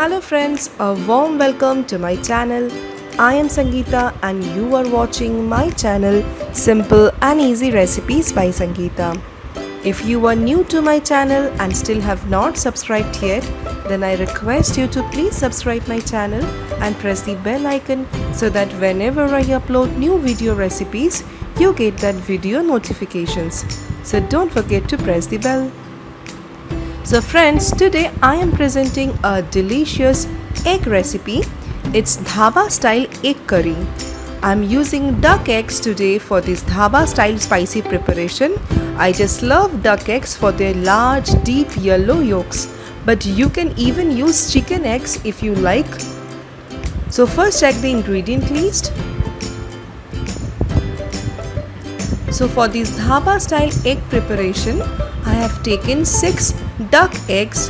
Hello friends, a warm welcome to my channel. I am Sangeeta and you are watching my channel Simple and Easy Recipes by Sangeeta. If you are new to my channel and still have not subscribed yet, then I request you to please subscribe my channel and press the bell icon so that whenever I upload new video recipes, you get that video notifications. So don't forget to press the bell. So friends, today I am presenting a delicious egg recipe. It's Dhaba style egg curry. I'm using duck eggs today for this Dhaba style spicy preparation. I just love duck eggs for their large deep yellow yolks, but you can even use chicken eggs if you like. So first check the ingredient list. So for this Dhaba style egg preparation, I have taken 6 duck eggs.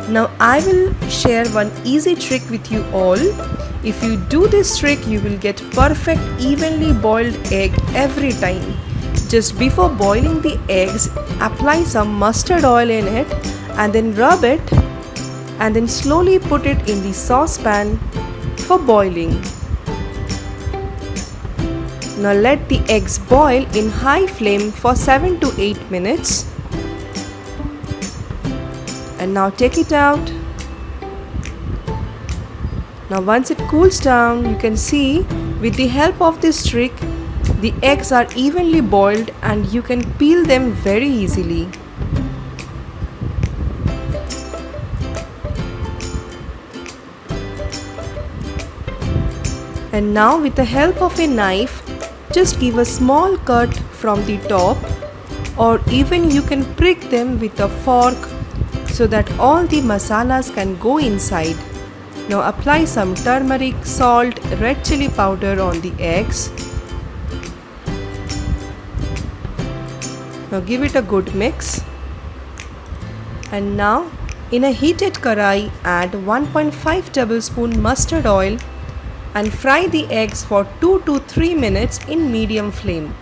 Now I will share one easy trick with you all. If you do this trick, you will get perfect evenly boiled egg every time. Just before boiling the eggs, apply some mustard oil in it and then rub it and then slowly put it in the saucepan for boiling. Now let the eggs boil in high flame for 7 to 8 minutes. And now take it out. Now once it cools down, you can see with the help of this trick, the eggs are evenly boiled and you can peel them very easily. And now with the help of a knife, just give a small cut from the top, or even you can prick them with a fork so that all the masalas can go inside. Now apply some turmeric, salt, red chili powder on the eggs. Now give it a good mix. And now in a heated karai, add 1.5 tablespoon mustard oil and fry the eggs for 2 to 3 minutes in medium flame.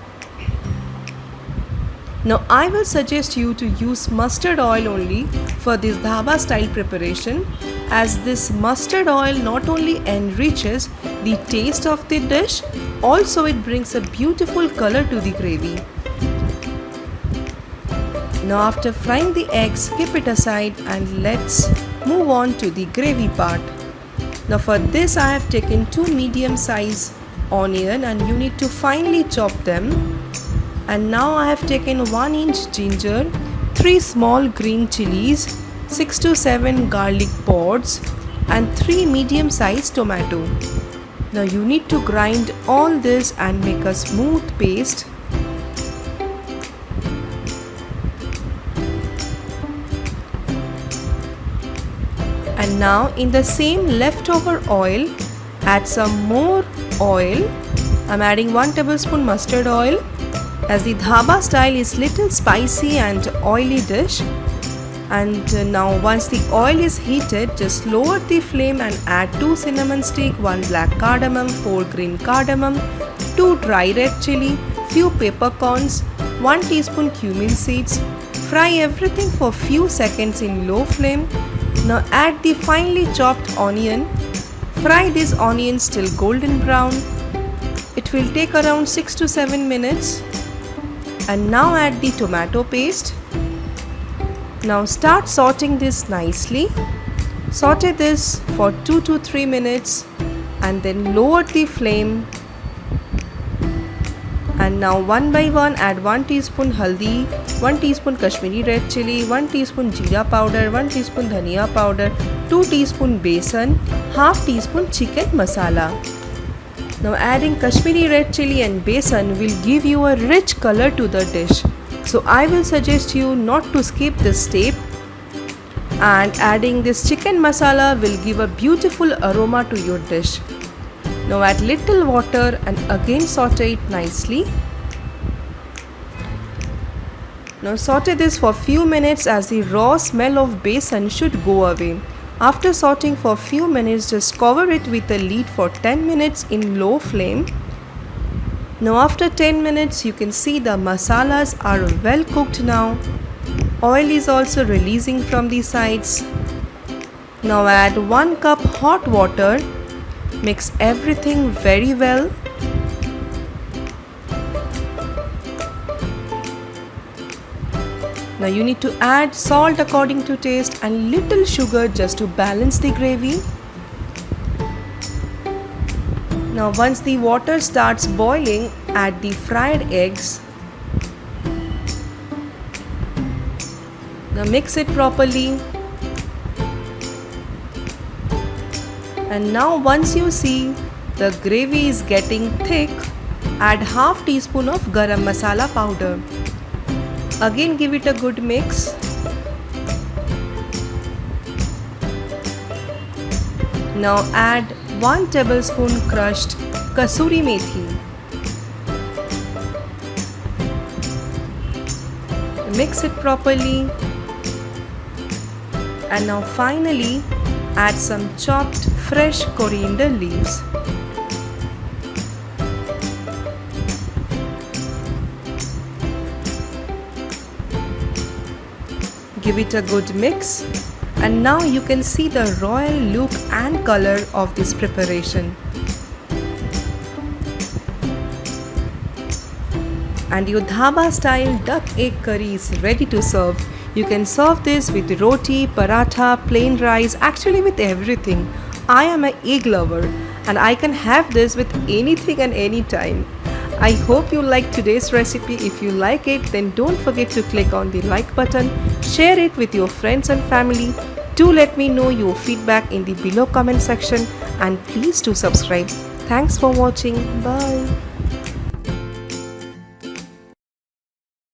Now I will suggest you to use mustard oil only for this Dhaba style preparation, as this mustard oil not only enriches the taste of the dish, also it brings a beautiful color to the gravy. Now after frying the eggs, keep it aside and let's move on to the gravy part. Now for this I have taken 2 medium size onion and you need to finely chop them. And now I have taken 1 inch ginger, 3 small green chilies, 6 to 7 garlic pods and 3 medium sized tomato. Now you need to grind all this and make a smooth paste. And now in the same leftover oil, add some more oil. I'm adding 1 tablespoon mustard oil, as the Dhaba style is little spicy and oily dish. And now once the oil is heated, just lower the flame and add 2 cinnamon stick, 1 black cardamom, 4 green cardamom, 2 dry red chili, few peppercorns, 1 teaspoon cumin seeds. Fry everything for few seconds in low flame. Now add the finely chopped onion. Fry these onions till golden brown. It will take around 6 to 7 minutes. And now add the tomato paste. Now start sauteing this nicely. Saute this for 2 to 3 minutes and then lower the flame. And now one by one add 1 teaspoon haldi, 1 teaspoon Kashmiri red chili, 1 teaspoon jeera powder, 1 teaspoon dhania powder, 2 teaspoon besan, half teaspoon chicken masala. Now adding Kashmiri red chili and besan will give you a rich color to the dish. So I will suggest you not to skip this step. And adding this chicken masala will give a beautiful aroma to your dish. Now add little water and again saute it nicely. Now saute this for few minutes as the raw smell of besan should go away. After sauteing for few minutes, just cover it with a lid for 10 minutes in low flame. Now after 10 minutes, you can see the masalas are well cooked now. Oil is also releasing from the sides. Now add 1 cup hot water. Mix everything very well. Now you need to add salt according to taste and little sugar just to balance the gravy. Now once the water starts boiling, add the fried eggs. Now mix it properly. And now once you see the gravy is getting thick, add half teaspoon of garam masala powder. Again give it a good mix. Now add 1 tablespoon crushed kasuri methi. Mix it properly. And now finally add some chopped fresh coriander leaves. Give it a good mix, and now you can see the royal look and color of this preparation. And your dhaba style duck egg curry is ready to serve. You can serve this with roti, paratha, plain rice, actually with everything. I am an egg lover and I can have this with anything and anytime. I hope you liked today's recipe. If you like it, then don't forget to click on the like button, share it with your friends and family. Do let me know your feedback in the below comment section and please do subscribe. Thanks for watching. Bye.